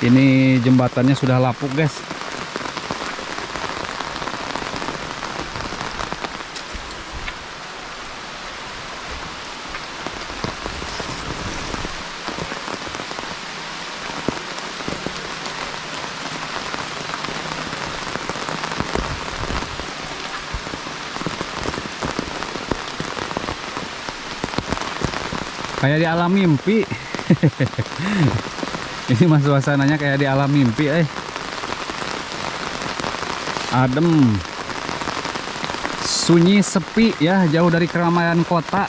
Ini jembatannya sudah lapuk, guys. Kayak di alam mimpi. Ini mas suasananya kayak di alam mimpi, adem, sunyi, sepi ya, jauh dari keramaian kota.